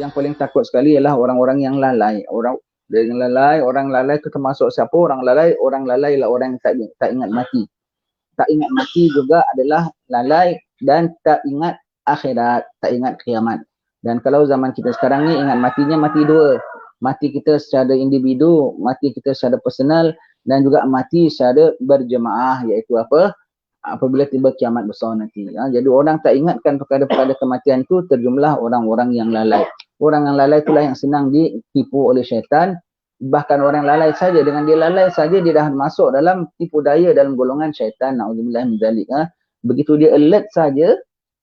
yang paling takut sekali ialah orang-orang yang lalai. Orang lalai itu termasuk siapa? Orang lalai ialah orang yang tak ingat mati. Tak ingat mati juga adalah lalai dan tak ingat akhirat, tak ingat kiamat. Dan kalau zaman kita sekarang ni ingat matinya mati dua. Mati kita secara individu, mati kita secara personal dan juga mati secara berjemaah, iaitu apa? Apabila tiba kiamat besar nanti. Jadi orang tak ingatkan perkara-perkara kematian itu terjumlah orang-orang yang lalai. Orang yang lalai itulah yang senang ditipu oleh syaitan. Bahkan orang lalai saja, dengan dia lalai saja dia dah masuk dalam tipu daya dalam golongan syaitan. Na'udzubillah min dzalik. Begitu dia alert saja,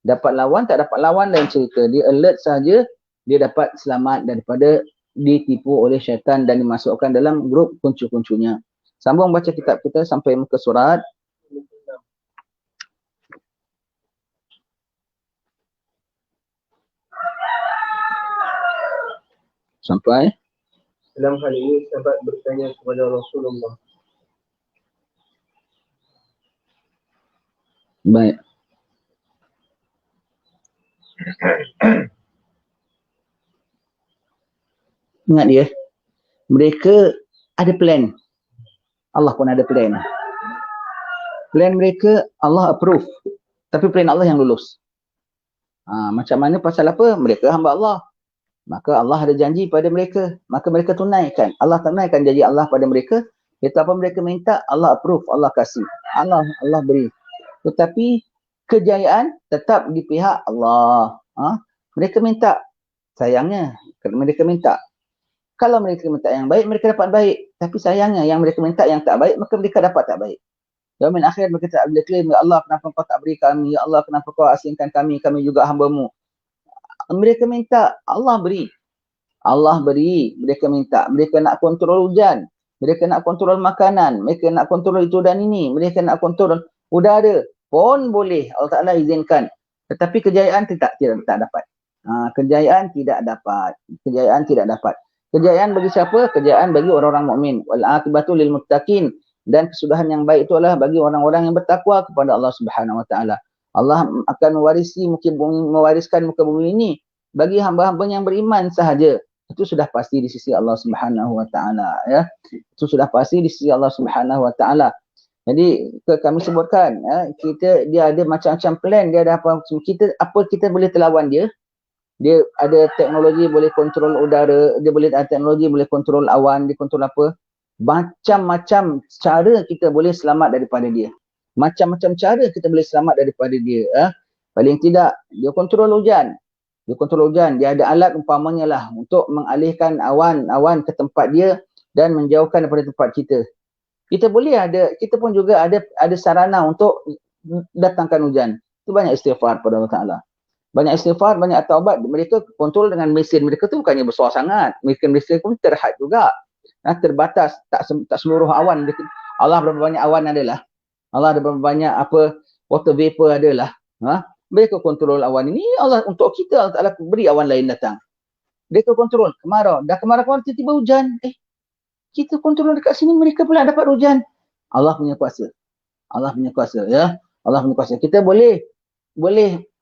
dapat lawan, tak dapat lawan lain cerita. Dia alert saja, dia dapat selamat daripada ditipu oleh syaitan dan dimasukkan dalam grup kuncu-kuncunya. Sambung baca kitab kita sampai muka surat sampai dalam hal ini sahabat bertanya kepada Rasulullah. Baik. Ingat dia, mereka ada plan. Allah pun ada plan. Plan mereka Allah approve. Tapi plan Allah yang lulus. Macam mana pasal apa? Mereka hamba Allah. Maka Allah ada janji pada mereka. Maka mereka tunaikan. Allah tunaikan janji Allah pada mereka. Itu apa mereka minta, Allah approve, Allah kasih. Allah beri. Tetapi kejayaan tetap di pihak Allah. Mereka minta. Sayangnya, mereka minta. Kalau mereka minta yang baik, mereka dapat baik. Tapi sayangnya, yang mereka minta yang tak baik, maka mereka dapat tak baik. Yaumil akhir mereka tak boleh claim, ya Allah kenapa kau tak beri kami, ya Allah kenapa kau asingkan kami juga hamba-Mu. Mereka minta, Allah beri. Allah beri, mereka minta. Mereka nak kontrol hujan, mereka nak kontrol makanan, mereka nak kontrol itu dan ini, mereka nak kontrol udara pun boleh, Allah Ta'ala izinkan. Tetapi kejayaan tidak dapat. Kejayaan tidak dapat. Kejayaan bagi siapa? Kejayaan bagi orang-orang mukmin. Wal aqibatu lil muttaqin. Dan kesudahan yang baik itu adalah bagi orang-orang yang bertakwa kepada Allah Subhanahu Wa Taala. Allah akan mewariskan muka bumi ini bagi hamba-hamba yang beriman sahaja. Itu sudah pasti di sisi Allah Subhanahu Wa Taala, ya. Itu sudah pasti di sisi Allah Subhanahu Wa Taala. Jadi kami sebutkan, dia ada macam-macam plan, dia ada apa kita boleh terlawan dia. Dia ada teknologi boleh kontrol udara, dia boleh ada teknologi boleh kontrol awan, dia kontrol apa? Macam-macam cara kita boleh selamat daripada dia. Macam-macam cara kita boleh selamat daripada dia. Paling tidak, dia kontrol hujan. Dia ada alat umpamanya lah untuk mengalihkan awan ke tempat dia dan menjauhkan daripada tempat kita. Kita pun juga ada sarana untuk datangkan hujan. Itu banyak istighfar pada Allah Ta'ala. Banyak istighfar, banyak taubat. Mereka kontrol dengan mesin. Mereka tu bukannya besar sangat. Mesin pun terhad juga. Terbatas, tak seluruh awan. Allah berapa banyak awan adalah. Allah ada berapa banyak water vapor adalah. Mereka kontrol awan ini. Allah untuk kita, Allah Ta'ala beri awan lain datang. Mereka kontrol kemarau. Dah kemarau tiba-tiba hujan. Kita kontrol dekat sini, mereka pula dapat hujan. Allah punya kuasa. Ya. Allah punya kuasa. Kita boleh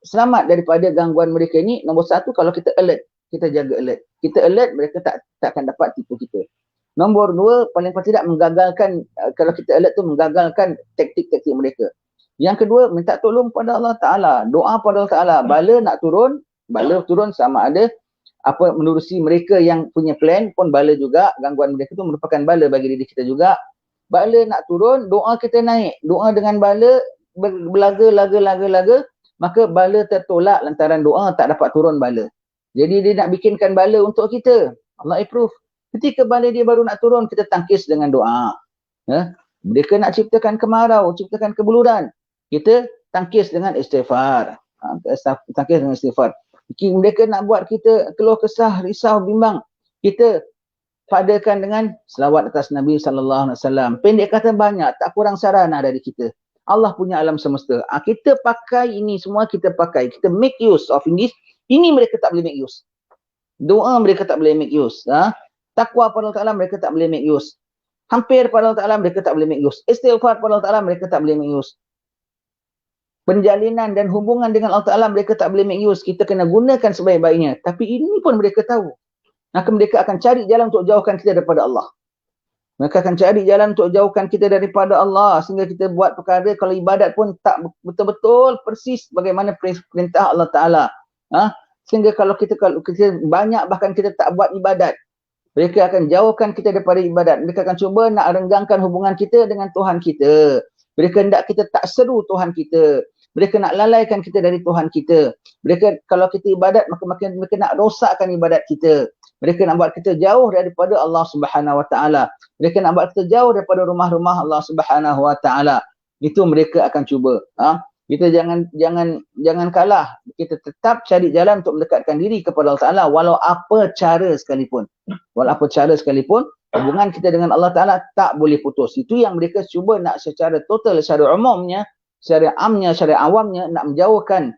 selamat daripada gangguan mereka ni. Nombor satu, kalau kita alert. Kita jaga alert. Kita alert, mereka tak akan dapat tipu kita. Nombor dua, paling tidak menggagalkan, kalau kita alert tu menggagalkan taktik-taktik mereka. Yang kedua, minta tolong pada Allah Ta'ala. Doa pada Allah Ta'ala. Bala turun sama ada menerusi mereka yang punya plan pun bala juga. Gangguan mereka tu merupakan bala bagi diri kita juga. Bala nak turun, doa kita naik. Doa dengan bala berlaga, maka bala tertolak lantaran doa tak dapat turun bala. Jadi dia nak bikinkan bala untuk kita. Allah approve. Ketika bala dia baru nak turun, kita tangkis dengan doa. Mereka nak ciptakan kemarau, ciptakan kebuluran. Kita tangkis dengan istighfar. Mereka nak buat kita keluh kesah, risau, bimbang. Kita padakan dengan selawat atas Nabi SAW. Pendek kata banyak, tak kurang sarana dari kita. Allah punya alam semesta. Kita pakai ini semua, kita pakai. Kita make use of this. Ini mereka tak boleh make use. Doa mereka tak boleh make use. Takwa pada Allah Ta'ala mereka tak boleh make use. Hampir pada Allah Ta'ala mereka tak boleh make use. Istighfar pada Allah Ta'ala mereka tak boleh make use. penjalinan dan hubungan dengan Allah Ta'ala mereka tak boleh make use. Kita kena gunakan sebaik-baiknya. Tapi ini pun mereka tahu. Maka mereka akan cari jalan untuk jauhkan kita daripada Allah. Mereka akan cari jalan untuk jauhkan kita daripada Allah. Sehingga kita buat perkara, kalau ibadat pun tak betul-betul persis bagaimana perintah Allah Ta'ala. Sehingga kalau kita banyak, bahkan kita tak buat ibadat. Mereka akan jauhkan kita daripada ibadat. Mereka akan cuba nak renggangkan hubungan kita dengan Tuhan kita. Mereka hendak kita tak seru Tuhan kita. Mereka nak lalaikan kita dari Tuhan kita. Mereka, kalau kita ibadat, maka mereka nak rosakkan ibadat kita. Mereka nak buat kita jauh daripada Allah Subhanahu Wa Taala. Mereka nak buat kita jauh daripada rumah-rumah Allah Subhanahu Wa Taala. Itu mereka akan cuba. Kita jangan kalah. Kita tetap cari jalan untuk mendekatkan diri kepada Allah Ta'ala walau apa cara sekalipun. Walau apa cara sekalipun, hubungan kita dengan Allah Ta'ala tak boleh putus. Itu yang mereka cuba nak secara total, secara umumnya, secara amnya, secara awamnya, nak menjauhkan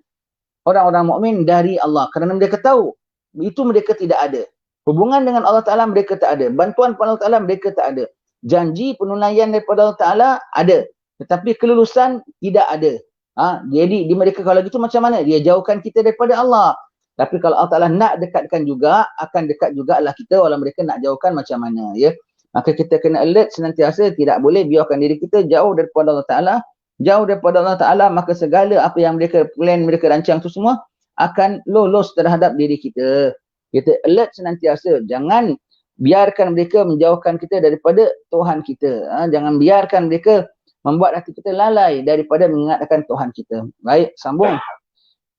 orang-orang mukmin dari Allah. Kerana mereka tahu, itu mereka tidak ada. Hubungan dengan Allah Ta'ala mereka tak ada. Bantuan pada Allah Ta'ala mereka tak ada. Janji penunaian daripada Allah Ta'ala ada. Tetapi kelulusan tidak ada. Jadi di mereka kalau gitu macam mana? Dia jauhkan kita daripada Allah. Tapi kalau Allah Ta'ala nak dekatkan juga, akan dekat jugalah kita walau mereka nak jauhkan macam mana. Ya. Maka kita kena alert senantiasa, tidak boleh biarkan diri kita jauh daripada Allah Ta'ala. Jauh daripada Allah Ta'ala, maka segala apa yang mereka plan, mereka rancang tu semua akan lolos terhadap diri kita. Kita alert senantiasa. Jangan biarkan mereka menjauhkan kita daripada Tuhan kita. Jangan biarkan mereka membuat hati kita lalai daripada mengingatkan Tuhan kita. Baik, sambung.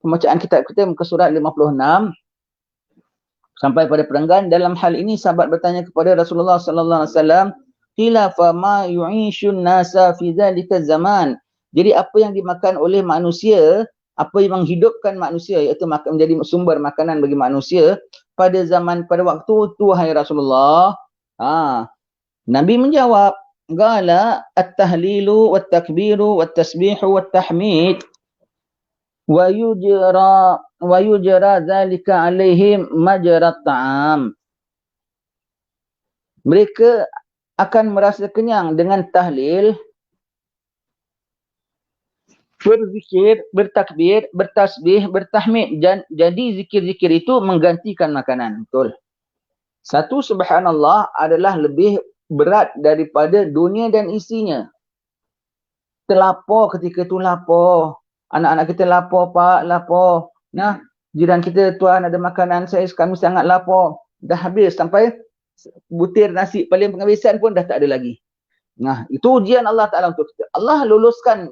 Pembacaan kitab kita muka surat 56 sampai pada perenggan. Dalam hal ini sahabat bertanya kepada Rasulullah sallallahu alaihi wasallam, "Qila fa ma yu'ishun nasa fi dzalika zaman?" Jadi apa yang dimakan oleh manusia, apa yang menghidupkan manusia, iaitu menjadi sumber makanan bagi manusia pada waktu itu, hai Rasulullah. Nabi menjawab, qala at-tahlilu wat-takbiru wat-tasbihu wat-tahmid wa yujra zalika alaihim majrat ta'am. Mereka akan merasa kenyang dengan tahlil, berzikir, bertakbir, bertasbih, bertahmid. Jadi zikir-zikir itu menggantikan makanan. Betul. Satu, subhanallah adalah lebih berat daripada dunia dan isinya. Kita lapar ketika tu lapar. Anak-anak kita lapar, pak, lapar. Nah, jiran kita, tuan ada makanan, kami sangat lapar. Dah habis sampai butir nasi paling penghabisan pun dah tak ada lagi. Nah, itu ujian Allah Ta'ala untuk kita. Allah luluskan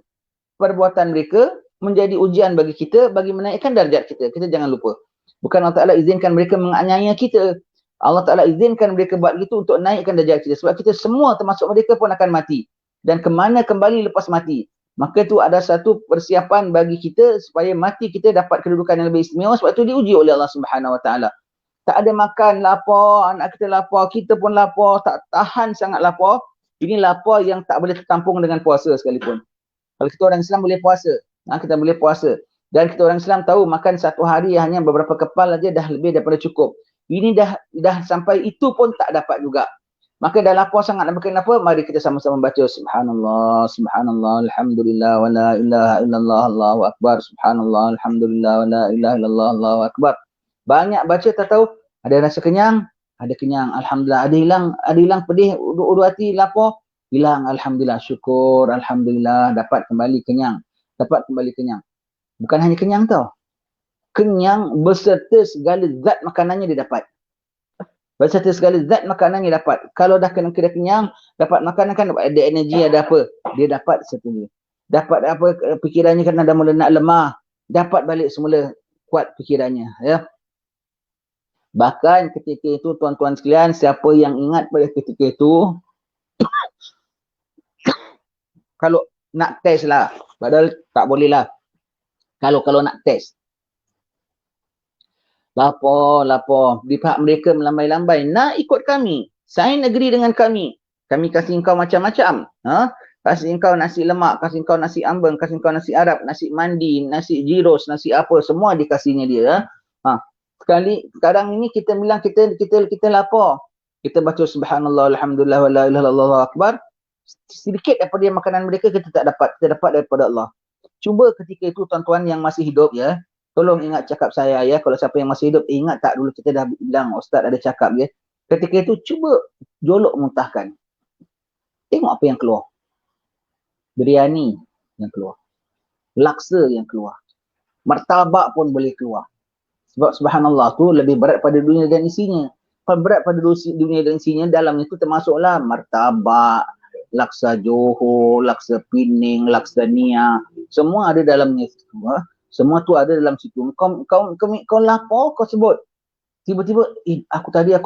perbuatan mereka menjadi ujian bagi kita, bagi menaikkan darjat kita. Kita jangan lupa. Bukan Allah Ta'ala izinkan mereka menganiaya kita. Allah Ta'ala izinkan mereka buat gitu untuk naikkan darjat kita. Sebab kita semua termasuk mereka pun akan mati. Dan kemana kembali lepas mati. Maka itu ada satu persiapan bagi kita supaya mati kita dapat kedudukan yang lebih istimewa. Sebab itu diuji oleh Allah Subhanahu Wa Ta'ala. Tak ada makan, lapar, anak kita lapar, kita pun lapar, tak tahan sangat lapar. Ini lapar yang tak boleh tertampung dengan puasa sekalipun. Kalau kita orang Islam boleh puasa. Kita boleh puasa. Dan kita orang Islam tahu makan satu hari hanya beberapa kepal aja dah lebih daripada cukup. Ini dah sampai itu pun tak dapat juga. Maka dah lapar sangat nak makan apa? Mari kita sama-sama baca subhanallah, subhanallah, alhamdulillah, wa la ilaha illallah, Allahu akbar, subhanallah, alhamdulillah, wa la ilaha illallah, Allahu akbar. Banyak baca tak tahu, ada rasa kenyang, ada kenyang, alhamdulillah, ada hilang pedih, udu hati lapar, hilang, alhamdulillah, syukur, alhamdulillah, dapat kembali kenyang. Dapat kembali kenyang. Bukan hanya kenyang tau. Kenyang beserta segala zat makanannya dia dapat. Beserta segala zat makanannya dapat. Kalau dah kena kenyang, dapat makanan kan ada energi, ada apa. Dia dapat seterusnya. Dapat apa fikirannya kan dah mula nak lemah. Dapat balik semula kuat fikirannya. Ya. Bahkan ketika itu tuan-tuan sekalian, siapa yang ingat pada ketika itu, kalau nak test lah. Padahal tak boleh lah. Kalau nak test. Lapar. Di pihak mereka melambai-lambai. Nak ikut kami. Sign negeri dengan kami. Kami kasih engkau macam-macam. Kasih engkau nasi lemak. Kasih engkau nasi ambeng. Kasih engkau nasi Arab. Nasi mandi. Nasi gyros. Nasi apa. Semua dikasihnya dia. Sekarang ini kita bilang kita lapar. Kita baca subhanallah, alhamdulillah, wa la ilaha illallah, Allahu akbar. Sedikit daripada makanan mereka kita tak dapat. Kita dapat daripada Allah. Cuba ketika itu tuan-tuan yang masih hidup ya, tolong ingat cakap saya ya. Kalau siapa yang masih hidup, ingat tak dulu kita dah bilang Ustaz ada cakap ya. Ketika itu cuba jolok muntahkan. Tengok apa yang keluar. Biryani yang keluar. Laksa yang keluar. Martabak pun boleh keluar. Sebab subhanallah tu lebih berat pada dunia dan isinya. Kalau berat pada dunia dan isinya, dalamnya tu termasuklah martabak, laksa Johor, laksa Pening, laksa Nia. Semua ada dalamnya. Semua tu ada dalam situ. Kau lapar, kau sebut. Tiba-tiba,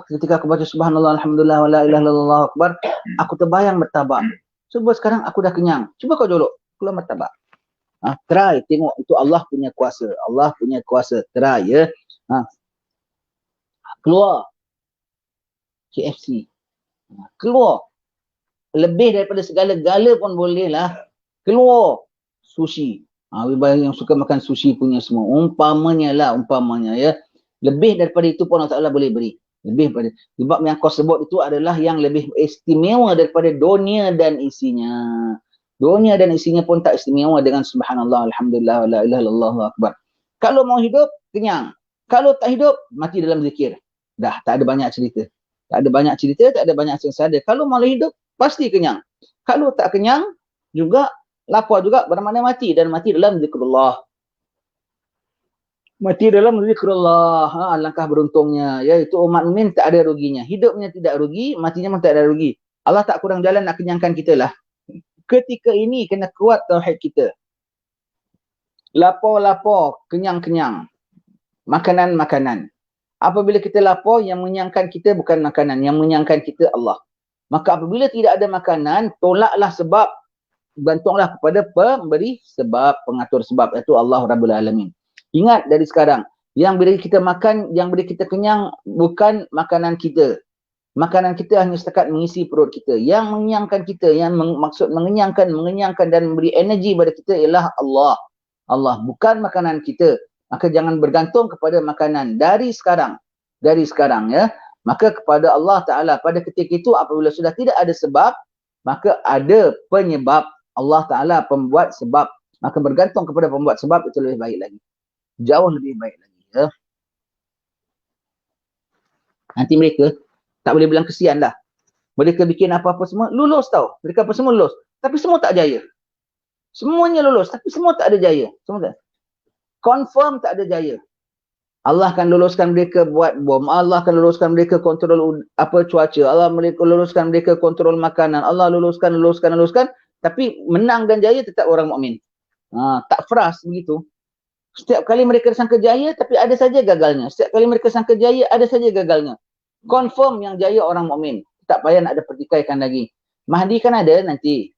ketika aku baca subhanallah, alhamdulillah, wa la ilaha illallah akbar, aku terbayang martabak. Cuba sekarang aku dah kenyang. Cuba kau jolok, keluar martabak. Try, tengok itu Allah punya kuasa. Allah punya kuasa. Try ya. Keluar KFC. Keluar. Lebih daripada segala-gala pun boleh lah. Keluar sushi. Yang suka makan sushi punya semua. Umpamanya ya. Lebih daripada itu pun Allah Ta'ala boleh beri. Lebih daripada. Sebab yang kau sebut itu adalah yang lebih istimewa daripada dunia dan isinya. Dunia dan isinya pun tak istimewa dengan subhanallah, alhamdulillah, la ilaha illallah akbar. Kalau mau hidup, kenyang. Kalau tak hidup, mati dalam zikir. Dah, tak ada banyak cerita. Tak ada banyak cerita, tak ada banyak sengsara. Kalau malah hidup, pasti kenyang. Kalau tak kenyang, juga lapar juga, bermakna mati. Dan mati dalam zikrullah. Mati dalam zikrullah. Alangkah beruntungnya. Iaitu umat mukmin tak ada ruginya. Hidupnya tidak rugi, matinya pun tak ada rugi. Allah tak kurang jalan nak kenyangkan kita lah. Ketika ini kena kuat tauhid kita. Lapar-lapar, kenyang-kenyang. Makanan-makanan. Apabila kita lapar, yang mengenyangkan kita bukan makanan. Yang mengenyangkan kita Allah. Maka apabila tidak ada makanan, tolaklah sebab. Gantunglah kepada pemberi sebab, pengatur sebab. Iaitu Allah Rabbul Alamin. Ingat dari sekarang. Yang beri kita makan, yang beri kita kenyang, bukan makanan kita. Makanan kita hanya setakat mengisi perut kita. Yang mengenyangkan kita, yang maksud mengenyangkan dan memberi energi pada kita ialah Allah. Allah, bukan makanan kita. Maka jangan bergantung kepada makanan dari sekarang. Dari sekarang ya. Maka kepada Allah Ta'ala pada ketika itu apabila sudah tidak ada sebab, maka ada penyebab. Allah Ta'ala pembuat sebab. Maka bergantung kepada pembuat sebab itu lebih baik lagi. Jauh lebih baik lagi ya. Nanti mereka tak boleh bilang kesian dah. Mereka bikin apa-apa semua, lulus tau. Mereka apa semua lulus. Tapi semua tak jaya. Semuanya lulus, tapi semua tak ada jaya. Semua tak. Confirm tak ada jaya. Allah akan luluskan mereka buat bom. Allah akan luluskan mereka kontrol cuaca. Allah luluskan mereka kontrol makanan. Allah luluskan. Tapi menang dan jaya tetap orang mukmin. Tak fras begitu. Setiap kali mereka sangka jaya, tapi ada saja gagalnya. Setiap kali mereka sangka jaya, ada saja gagalnya. Confirm yang jaya orang mukmin. Tak payah nak ada pertikaikan lagi. Mahdi kan ada nanti.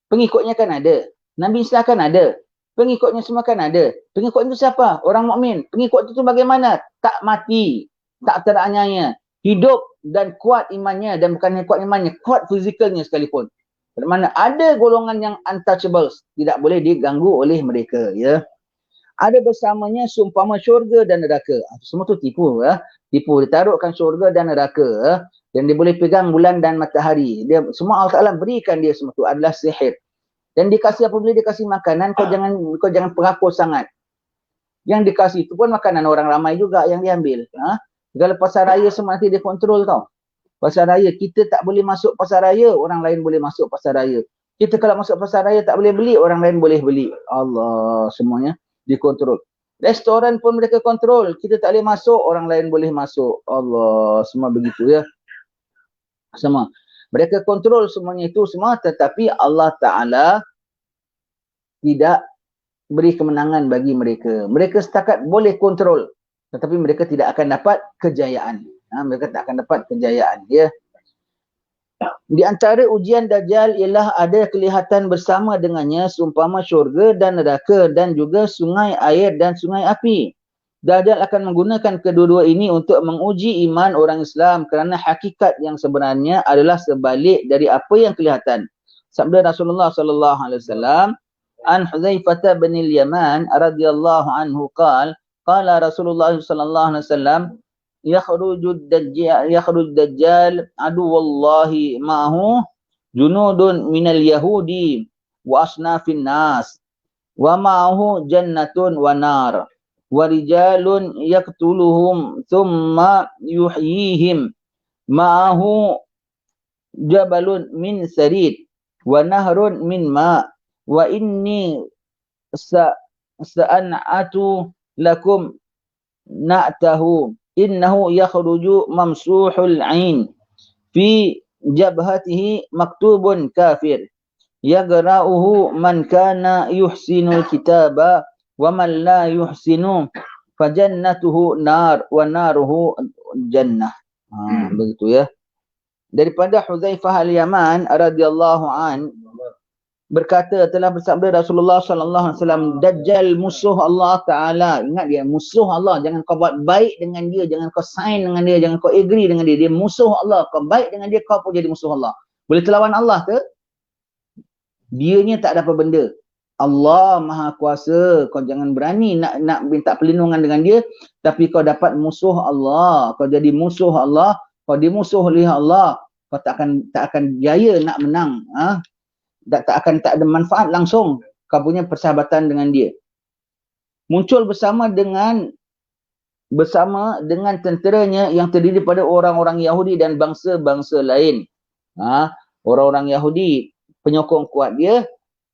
Pengikutnya kan ada. Nabi Isa kan ada. Pengikutnya semua kan ada. Pengikut itu siapa? Orang mukmin. Pengikut itu bagaimana? Tak mati. Tak teraniaya. Hidup dan kuat imannya. Dan bukannya kuat imannya. Kuat fizikalnya sekalipun. Bermakna ada golongan yang untouchables. Tidak boleh diganggu oleh mereka. Ya. Ada bersamanya seumpama syurga dan neraka. Semua tu tipu. Ya. Tipu. Ditaruhkan syurga dan neraka. Dan dia boleh pegang bulan dan matahari. Dia, semua Allah Ta'ala berikan dia semua tu adalah sihir. Dan dikasih apabila dikasih makanan, kau jangan perakus sangat. Yang dikasih itu pun makanan orang ramai juga yang diambil. Segala pasar raya semua nanti dia kontrol tau. Pasar raya, kita tak boleh masuk pasar raya, orang lain boleh masuk pasar raya. Kita kalau masuk pasar raya tak boleh beli, orang lain boleh beli. Allah, semuanya dikontrol. Restoran pun mereka kontrol. Kita tak boleh masuk, orang lain boleh masuk. Allah, semua begitu ya. Semua. Mereka kontrol semuanya itu semua, tetapi Allah Ta'ala tidak beri kemenangan bagi mereka. Mereka setakat boleh kontrol, tetapi mereka tidak akan dapat kejayaan. Mereka tak akan dapat kejayaan. Ya. Di antara ujian Dajjal ialah ada kelihatan bersama dengannya seumpama syurga dan neraka dan juga sungai air dan sungai api. Dajjal akan menggunakan kedua-dua ini untuk menguji iman orang Islam kerana hakikat yang sebenarnya adalah sebalik dari apa yang kelihatan. Sabda Rasulullah sallallahu alaihi wasallam, an Hudzaifah bin al-Yaman radhiyallahu anhu qala Rasulullah sallallahu alaihi wasallam yakhruju dajjal adu wallahi ma'ahu junudun minal yahudi wa asnafin nas wa ma'ahu jannatun wa nar wa rijalun yaqtuluhum thumma yuhyihim ma'ahu jabalun min sarid wa nahrun min ma wa inni sa'an'atu lakum na'tahu innahu yakhruju mamsuhul ain fi jabhatihi maktubun kafir yagra'uhu man kana yuhsinul kitaba wa man la yuhsinu fajannatuhu nar wa naruhu jannah. Begitu ya. Daripada Hudzaifah al-Yaman radhiyallahu an berkata, telah bersabda Rasulullah sallallahu alaihi wasallam, Dajjal musuh Allah Taala. Ingat dia musuh Allah, jangan kau buat baik dengan dia, jangan kau sign dengan dia, jangan kau agree dengan dia. Dia musuh Allah, kau baik dengan dia kau pun jadi musuh Allah. Boleh terlawan Allah ke? Dianya tak ada apa benda. Allah Maha Kuasa, kau jangan berani nak minta perlindungan dengan dia, tapi kau dapat musuh Allah, kau jadi musuh Allah, kau dimusuh oleh Allah, kau tak akan jaya nak menang. Tak ada manfaat langsung kau punya persahabatan dengan dia. Muncul bersama dengan tenteranya yang terdiri pada orang-orang Yahudi dan bangsa-bangsa lain. Orang-orang Yahudi, penyokong kuat dia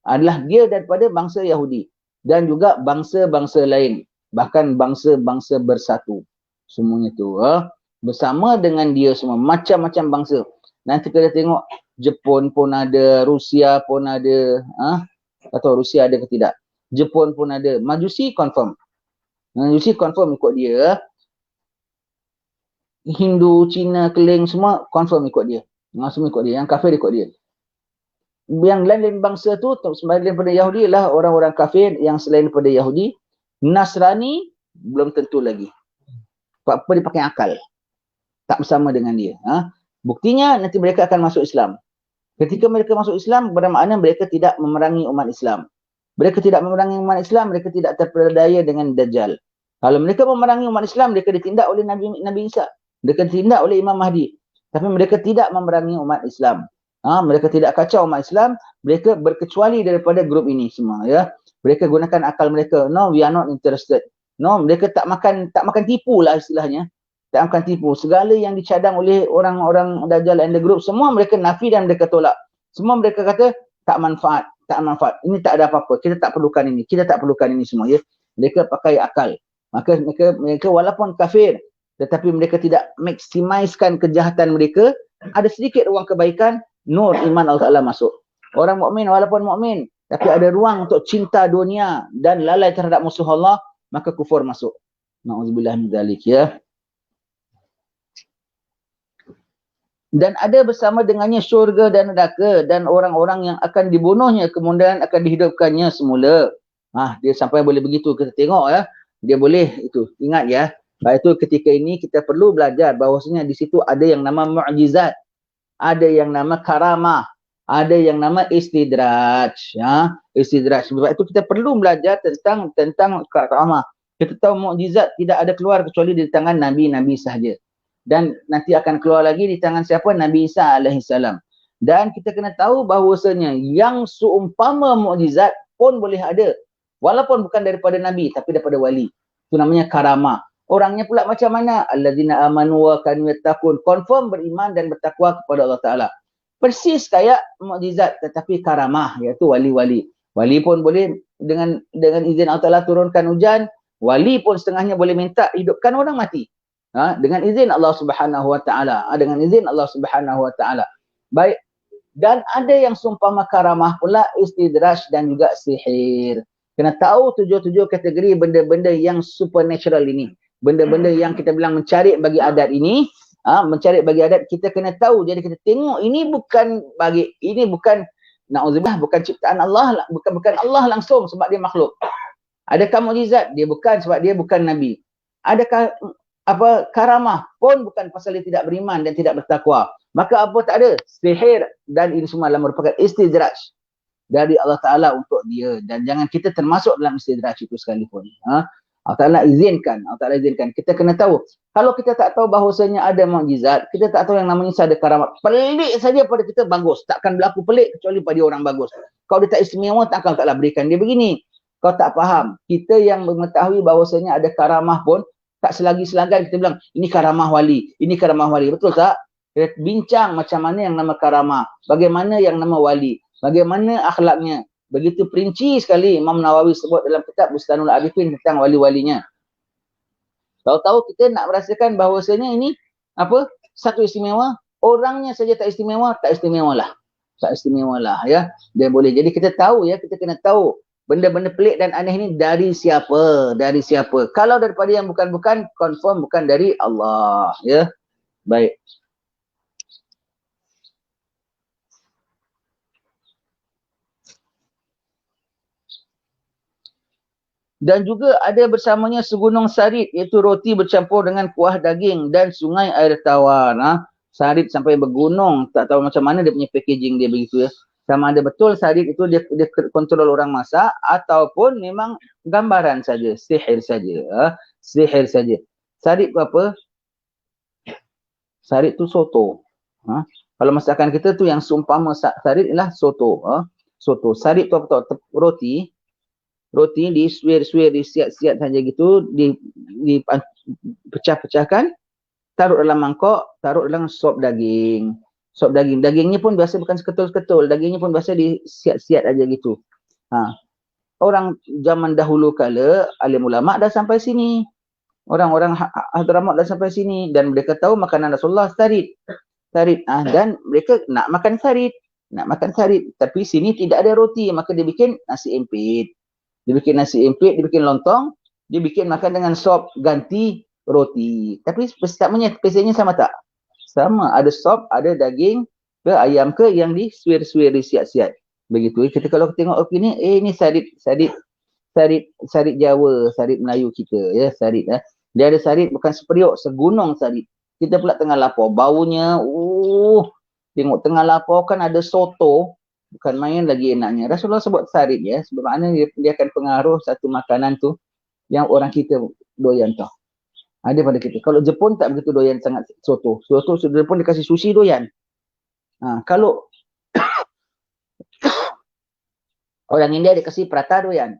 adalah dia daripada bangsa Yahudi dan juga bangsa-bangsa lain, bahkan bangsa-bangsa bersatu. Semuanya tu bersama dengan dia semua, macam-macam bangsa. Nanti kita tengok Jepun pun ada, Rusia pun ada, atau Rusia ada ke tidak. Jepun pun ada. Majusi confirm. Majusi confirm ikut dia. Hindu, Cina, Keling semua confirm ikut dia. Semua ikut dia. Yang kafir ikut dia. Yang lain-lain bangsa tu selain daripada Yahudi ialah orang-orang kafir yang selain daripada Yahudi. Nasrani belum tentu lagi. Apa dia pakai akal. Tak bersama dengan dia. Buktinya nanti mereka akan masuk Islam. Ketika mereka masuk Islam, bermakna mereka tidak memerangi umat Islam. Mereka tidak memerangi umat Islam, mereka tidak terperdaya dengan Dajjal. Kalau mereka memerangi umat Islam, mereka ditindak oleh Nabi Isa. Mereka ditindak oleh Imam Mahdi. Tapi mereka tidak memerangi umat Islam. Mereka tidak kacau umat Islam, mereka berkecuali daripada grup ini semua. Ya. Mereka gunakan akal mereka. No, we are not interested. No, mereka tak makan tipu lah istilahnya. Tak akan tipu. Segala yang dicadang oleh orang-orang Dajjal and the group, semua mereka nafi dan mereka tolak. Semua mereka kata, tak manfaat. Ini tak ada apa-apa. Kita tak perlukan ini. Kita tak perlukan ini semua. Ya. Mereka pakai akal. Maka mereka walaupun kafir, tetapi mereka tidak maksimiskan kejahatan mereka, ada sedikit ruang kebaikan, nur iman Allah Ta'ala masuk. Orang mukmin walaupun mukmin, tapi ada ruang untuk cinta dunia dan lalai terhadap musuh Allah, maka kufur masuk. Na'udzubillah min dzalik ya. Dan ada bersama dengannya syurga dan neraka dan orang-orang yang akan dibunuhnya kemudian akan dihidupkannya semula. Dia sampai boleh begitu kita tengok ya. Dia boleh itu. Ingat ya. Baik itu ketika ini kita perlu belajar bahawasanya di situ ada yang nama mu'jizat, ada yang nama karamah, ada yang nama istidraj ya. Istidraj. Sebab itu kita perlu belajar tentang karamah. Kita tahu mukjizat tidak ada keluar kecuali di tangan nabi-nabi sahaja. Dan nanti akan keluar lagi di tangan siapa? Nabi Isa alaihissalam. Dan kita kena tahu bahawasanya yang seumpama mukjizat pun boleh ada. Walaupun bukan daripada nabi tapi daripada wali. Itu namanya karamah. Orangnya pula macam mana? Alladzina amanu wa kanu yattaqun. Confirm beriman dan bertakwa kepada Allah Taala. Persis kayak mukjizat tetapi karamah, iaitu wali-wali. Wali pun boleh dengan izin Allah Taala turunkan hujan. Wali pun setengahnya boleh minta hidupkan orang mati. Dengan izin Allah Subhanahu Wa Taala. Dengan izin Allah Subhanahu Wa Taala. Baik. Dan ada yang sumpama karamah pula istidraj dan juga sihir. Kena tahu tujuh kategori benda-benda yang supernatural ini. Benda-benda yang kita bilang mencari bagi adat ini. Mencari bagi adat kita kena tahu. Jadi kita tengok ini bukan na'udzubillah, bukan ciptaan Allah, bukan Allah langsung sebab dia makhluk. Adakah mukjizat? Dia bukan sebab dia bukan nabi. Adakah karamah pun bukan pasal dia tidak beriman dan tidak bertakwa. Maka apa tak ada? Sihir dan ini semua adalah merupakan istidraj dari Allah Ta'ala untuk dia. Dan jangan kita termasuk dalam istidraj itu sekalipun. Allah Ta'ala izinkan. Kita kena tahu. Kalau kita tak tahu bahawasanya ada mukjizat, kita tak tahu yang namanya ada karamat. Pelik saja pada kita bagus. Takkan berlaku pelik kecuali pada orang bagus. Kalau dia tak istimewa, takkan Allah Ta'ala berikan dia begini. Kau tak faham. Kita yang mengetahui bahawasanya ada karamah pun, tak selagi-selangkan kita bilang, ini karamah wali, ini karamah wali. Betul tak? Kita bincang macam mana yang nama karamah, bagaimana yang nama wali, bagaimana akhlaknya. Begitu perinci sekali Imam Nawawi sebut dalam kitab Bustanul Arifin tentang wali-walinya. Tahu-tahu kita nak merasakan bahawasanya ini apa? Satu istimewa, orangnya saja tak istimewa, tak istimewa lah. Tak istimewa lah ya. Dia boleh. Jadi kita tahu ya, kita kena tahu benda-benda pelik dan aneh ini dari siapa? Dari siapa? Kalau daripada yang bukan-bukan, confirm bukan dari Allah ya. Baik. Dan juga ada bersamanya segunung sarit, iaitu roti bercampur dengan kuah daging dan sungai air tawar. Sarit sampai bergunung, tak tahu macam mana dia punya packaging dia begitu ya. Sama ada betul sarit itu dia kontrol orang masak ataupun memang gambaran saja, sihir saja. Sihir saja. Sarit tu apa? Sarit tu soto. Kalau masakan kita tu yang seumpama sarit ialah soto. Soto. Sarit tu apa tahu? Roti disuir-suir, disiat-siat saja gitu, dipecah-pecahkan, taruh dalam mangkok, taruh dalam sop daging. Sop daging. Dagingnya pun biasa bukan seketul-ketul, dagingnya pun biasa disiat-siat aja gitu. Orang zaman dahulu kala, alim ulama dah sampai sini. Orang-orang Hadramaut dah sampai sini dan mereka tahu makanan Rasulullah sarit. Dan mereka nak makan sarit. Tapi sini tidak ada roti, maka dia bikin nasi empit. Dia bikin nasi empit, dia bikin lontong, dia bikin makan dengan sop ganti roti. Tapi spesialnya sama tak? Sama. Ada sop, ada daging ke ayam ke yang disuir-suir, disiat-siat. Begitu. Kita kalau tengok opini, ini sarit Jawa, sarit Melayu kita ya, sarit ya. Dia ada sarit bukan seperiuk, segunung sarit. Kita pula tengah lapar, baunya tengok tengah lapar kan ada soto. Bukan main lagi enaknya. Rasulullah sebut sarit ya. Sebab mana dia akan pengaruh satu makanan tu yang orang kita doyan tau. Ada pada kita. Kalau Jepun tak begitu doyan sangat soto. Soto sudah pun dikasih sushi doyan. Kalau orang India dikasih prata doyan.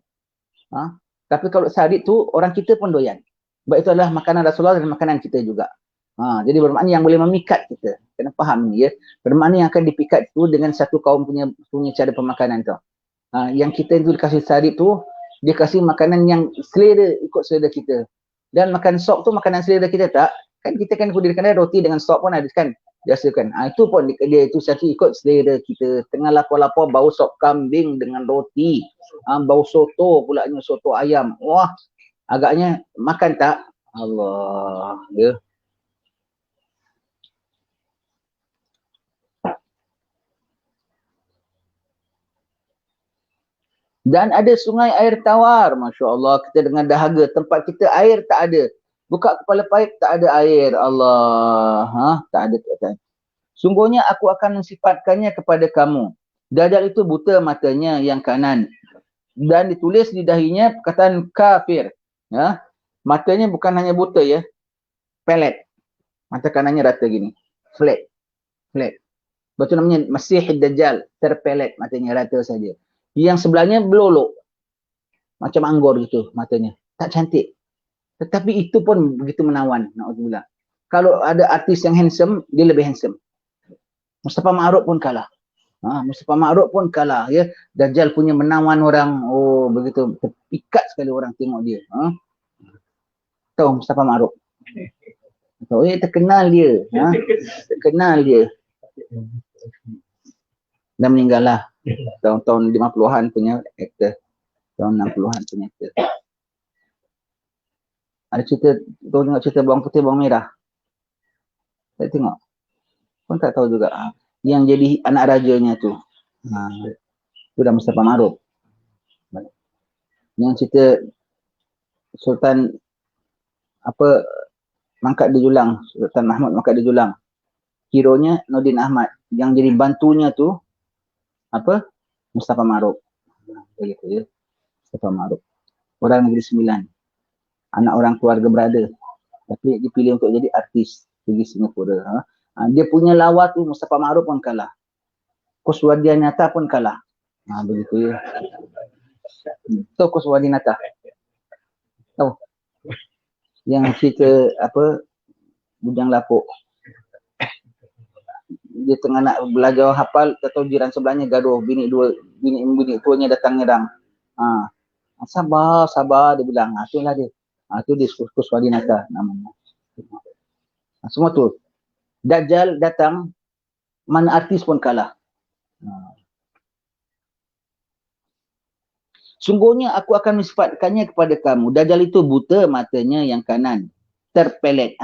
Tapi kalau sarit tu orang kita pun doyan. Sebab itu adalah makanan Rasulullah dan makanan kita juga. Jadi bermakna yang boleh memikat kita. Kena faham ni ya. Bermakna yang akan dipikat tu dengan satu kaum punya cara pemakanan tu. Yang kita itu dikasih sarit tu, dia kasih makanan yang selera, ikut selera kita. Dan makan sop tu makanan selera kita tak? Kan kita kan kudirkan roti dengan sop pun ada kan? Biasa kan? Itu pun dia itu satu ikut selera kita. Tengah lapar-lapar bau sop kambing dengan roti. Bau soto pula, soto ayam. Wah, agaknya makan tak? Allah. Ya. Dan ada sungai air tawar. Masya Allah, kita dengan dahaga. Tempat kita air tak ada. Buka kepala paip, tak ada air. Allah. Tak ada. Sungguhnya aku akan mensifatkannya kepada kamu. Dajjal itu buta matanya yang kanan. Dan ditulis di dahinya perkataan kafir. Matanya bukan hanya buta ya. Pelet. Mata kanannya rata gini. Flat. Betul namanya Masih Dajjal. Terpelet matanya rata saja. Yang sebelahnya belolok. Macam anggur gitu matanya. Tak cantik. Tetapi itu pun begitu menawan. Na'udzubillah. Kalau ada artis yang handsome, dia lebih handsome. Mustafa Ma'ruf pun kalah. Mustafa Ma'ruf pun kalah. Ya. Dajjal punya menawan orang. Oh, begitu. Terpikat sekali orang tengok dia. Tahu Mustafa Ma'ruf? Tahu, terkenal dia. Terkenal dia. Dah meninggal lah. Tahun-tahun 50-an punya aktor. Tahun 60-an punya aktor. Ada cerita, tahu tengok cerita bawang putih, bawang merah? Saya tengok. Pun tak tahu juga. Yang jadi anak rajanya tu. Itu dah Mustafa Ma'ruf. Yang cerita Sultan Mangkat di Julang. Sultan Mahmud Mangkat di Julang. Hero-nya Nordin Ahmad. Yang jadi bantunya tu Mustafa Ma'ruf. Begitu ya. Mustafa Ma'ruf. Orang Negeri Sembilan. Anak orang keluarga berada. Tapi dipilih untuk jadi artis pergi Singapura. Dia punya lawa tu Mustafa Ma'ruf pun kalah. Kuswadian Nyata pun kalah. Begitu ya. Tahu Kuswadinata? Tahu? Yang cerita apa, bujang lapuk. Dia tengah nak belajar hafal, tahu jiran sebelahnya gaduh, bini tuanya datang nyerang. Sabar, dia bilang. Itulah dia. Itu dia Kuswadinata namanya. Semua tu. Dajjal datang, mana artis pun kalah. Sungguhnya aku akan mensifatkannya kepada kamu. Dajjal itu buta matanya yang kanan, terpelet.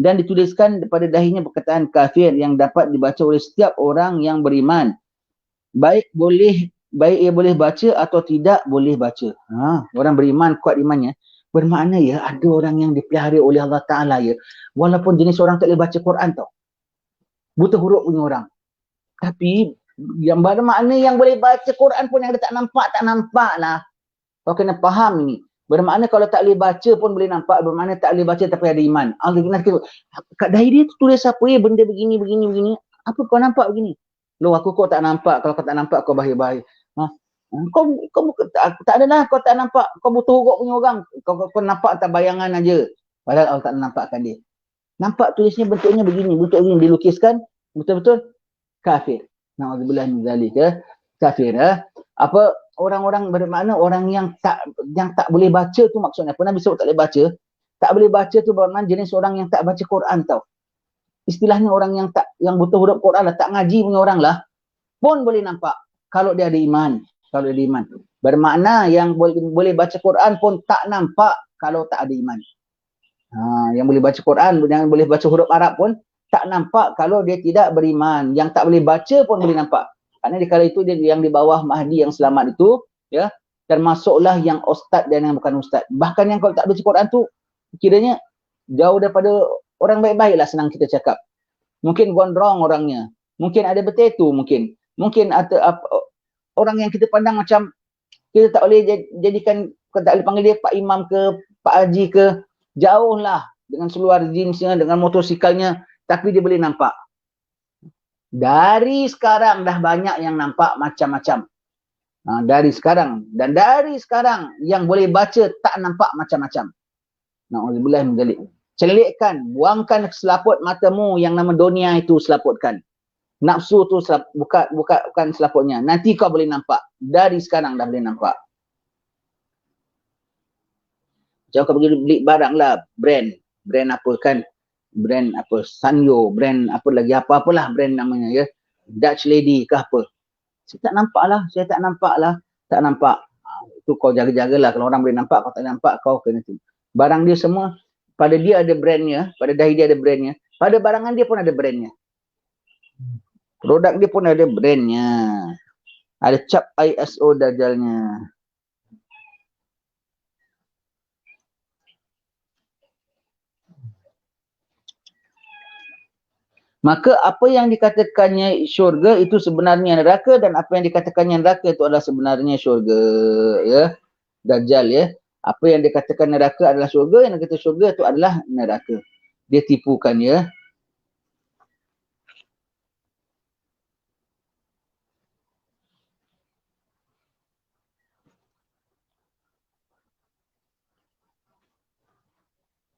Dan dituliskan pada dahinya perkataan kafir yang dapat dibaca oleh setiap orang yang beriman. Baik ia boleh baca atau tidak boleh baca. Orang beriman, kuat imannya. Bermakna ya, ada orang yang dipelihara oleh Allah Ta'ala ya. Walaupun jenis orang tak boleh baca Quran tau. Buta huruf punya orang. Tapi yang bermakna yang boleh baca Quran pun yang dia tak nampak lah. Kau kena faham ni. Bermakna kalau tak boleh baca pun boleh nampak. Bermakna tak boleh baca tapi ada iman. Kat dahi dia tu tulis apa ya, benda begini. Apa kau nampak begini? Loh, kau tak nampak. Kalau kau tak nampak kau bahaya-bahaya. Kau tak adalah kau tak nampak. Kau buta huruf punya orang. Kau nampak tak bayangan aja. Padahal Allah tak nampakkan dia. Nampak tulisnya bentuknya begini. Dilukiskan. Betul-betul kafir. Na'udzubillah min zalika. Kafir. Apa orang-orang bermakna orang yang tak boleh baca tu maksudnya apa? Nabi sebut tak boleh baca. Tak boleh baca tu bermakna jenis orang yang tak baca Quran tau. Istilahnya orang yang buta huruf Quran lah, tak ngaji punya orang lah, pun boleh nampak kalau dia ada iman. Bermakna yang boleh baca Quran pun tak nampak kalau tak ada iman. Yang boleh baca Quran, yang boleh baca huruf Arab pun tak nampak kalau dia tidak beriman. Yang tak boleh baca pun boleh nampak. Kerana di kala itu dia yang di bawah Mahdi yang selamat itu, ya, termasuklah yang ustaz dan yang bukan ustaz. Bahkan yang kalau tak baca Quran tu kiranya jauh daripada orang baik-baik lah, senang kita cakap. Mungkin gondrong orangnya. Mungkin ada betetu mungkin. Mungkin ada orang yang kita pandang macam kita tak boleh jadikan, tak boleh panggil dia Pak Imam ke, Pak Haji ke. Jauh lah dengan seluar jeansnya, dengan motorsikalnya. Tapi dia boleh nampak. Dari sekarang dah banyak yang nampak macam-macam. Dari sekarang. Dan dari sekarang yang boleh baca tak nampak macam-macam. Na'udzubillah min dzalik. Celikkan, buangkan selaput matamu yang nama dunia itu, selaputkan. Nafsu tu bukan selaputnya. Nanti kau boleh nampak. Dari sekarang dah boleh nampak. Macam kau pergi beli barang lah, brand apa kan? Brand apa, Sanyo, brand apa lagi, apa-apalah brand namanya ya. Dutch Lady ke apa. Saya tak nampak lah. Tak nampak. Itu kau jaga-jagalah. Kalau orang boleh nampak, kau tak nampak, kau kena tu. Barang dia semua, pada dia ada brandnya, pada dahi dia ada brandnya, pada barangan dia pun ada brandnya. Produk dia pun ada brandnya. Ada cap ISO Dajjalnya. Maka apa yang dikatakannya syurga itu sebenarnya neraka, dan apa yang dikatakannya neraka itu adalah sebenarnya syurga, ya. Dajjal ya. Apa yang dikatakan neraka adalah syurga, yang dikatakan syurga itu adalah neraka. Dia tipukan ya.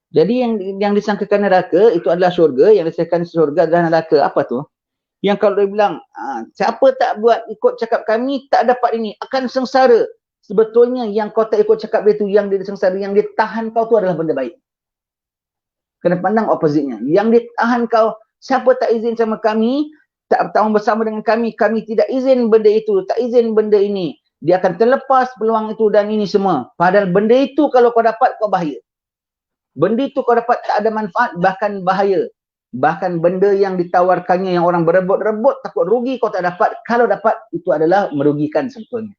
Jadi yang disangkakan neraka itu adalah syurga, yang disangkakan syurga adalah neraka. Apa tu? Yang kalau dia bilang, siapa tak buat ikut cakap kami tak dapat ini, akan sengsara. Sebetulnya yang kau tak ikut cakap dia tu, yang dia sengsara, yang dia tahan kau tu adalah benda baik. Kena pandang opposite-nya. Yang dia tahan kau, siapa tak izin sama kami, tak bertahun bersama dengan kami tidak izin benda itu, tak izin benda ini, dia akan terlepas peluang itu dan ini semua. Padahal benda itu kalau kau dapat, kau bahaya. Benda itu kau dapat tak ada manfaat, bahkan bahaya. Bahkan benda yang ditawarkannya yang orang berebut-rebut takut rugi, kau tak dapat. Kalau dapat, itu adalah merugikan sebetulnya.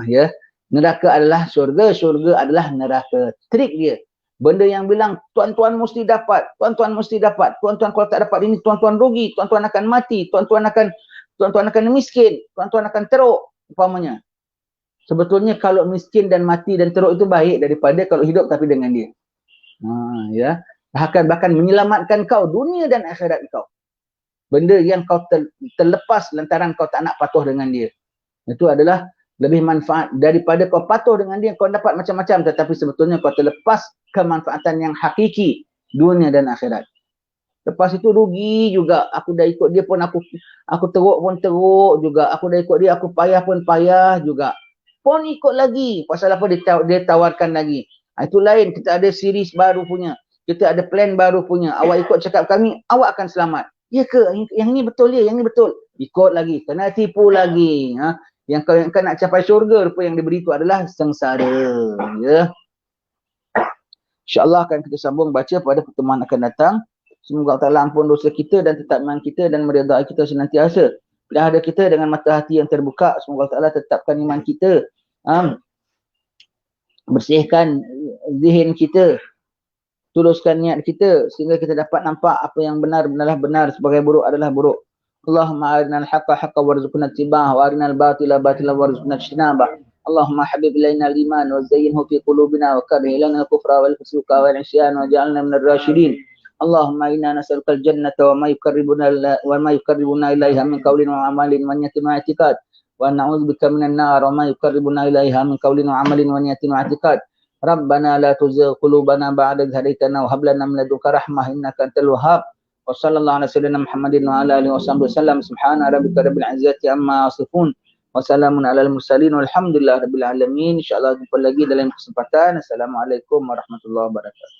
Ya. Neraka adalah syurga, syurga adalah neraka. Trik dia. Benda yang bilang tuan-tuan mesti dapat, tuan-tuan mesti dapat, tuan-tuan kalau tak dapat ini tuan-tuan rugi, tuan-tuan akan mati, tuan-tuan akan miskin, tuan-tuan akan teruk umpamanya. Sebetulnya kalau miskin dan mati dan teruk itu baik daripada kalau hidup tapi dengan dia. Ya, bahkan menyelamatkan kau dunia dan akhirat kau. Benda yang kau terlepas lantaran kau tak nak patuh dengan dia. Itu adalah lebih manfaat daripada kau patuh dengan dia, kau dapat macam-macam tetapi sebetulnya kau terlepas kemanfaatan yang hakiki dunia dan akhirat. Lepas itu rugi juga. Aku dah ikut dia pun aku teruk pun teruk juga. Aku dah ikut dia, aku payah pun payah juga. Pun ikut lagi. Pasal apa dia tawarkan lagi. Itu lain. Kita ada series baru punya. Kita ada plan baru punya. Awak ikut cakap kami, awak akan selamat. Ya ke? Yang ni betul ya? Yang ni betul. Ikut lagi. Kena tipu lagi. Yang kau nak capai syurga, rupa yang diberi itu adalah sengsara. Ya. InsyaAllah akan kita sambung baca pada pertemuan akan datang. Semoga Allah Ta'ala ampun dosa kita dan tetap iman kita dan meridai kita senantiasa. Pelihara kita dengan mata hati yang terbuka. Semoga Allah Ta'ala tetapkan iman kita. Bersihkan zihin kita. Tuluskan niat kita sehingga kita dapat nampak apa yang benar adalah benar, sebagai buruk adalah buruk. Allahumma arinal haqqa haqqa warzuqna ittiba'ah wa arinal batila batila warzuqna ijtinabah. Allahumma habib ilaina al-iman wa zayyinhu fi qulubina wa karrih ilaina al-kufra wal fusuqa wal 'isyan waj'alna minal rasyidin. Allahumma inna nas'aluka al-jannata wa ma yuqarribuna ilaiha min qawlin wa amalin wa niyatin wa i'tiqad wa na'udzubika minan nar wa ma yuqarribuna ilaiha min qawlin wa amalin wa niyatin wa i'tiqad. Rabbana la tuzigh qulubana ba'da idh hadaytana wa hab lana min ladunka rahmah innaka antal wahhab. Wa sallallahu ala sayyidina Muhammadin wa ala alihi washabbihi wasallam. Subhana rabbika rabbil izzati amma yasifun wa salamun alal mursalin walhamdulillahi rabbil alamin. Insyaallah jumpa lagi dalam kesempatan. Assalamualaikum warahmatullahi wabarakatuh.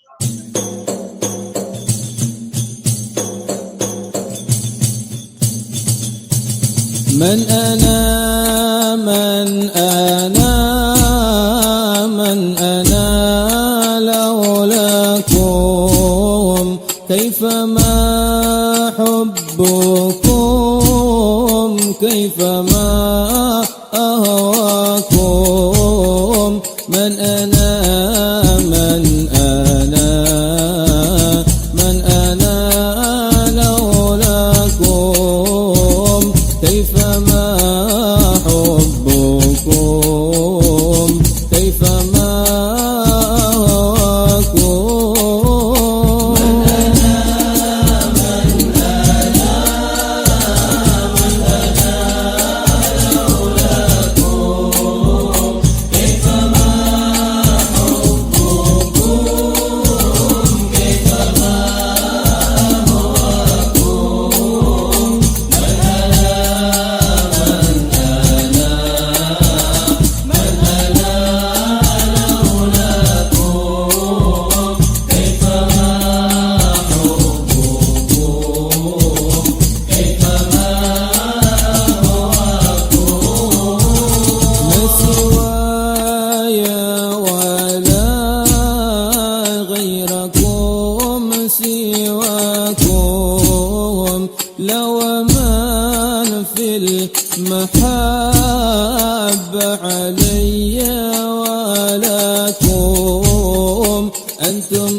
من أنا لولاكم كيفما حبكم كيفما أهواكم من أنا لولاكم كيفما حبكم كيفما أهواكم سواكم لو من في المحبة علي ولكم أنتم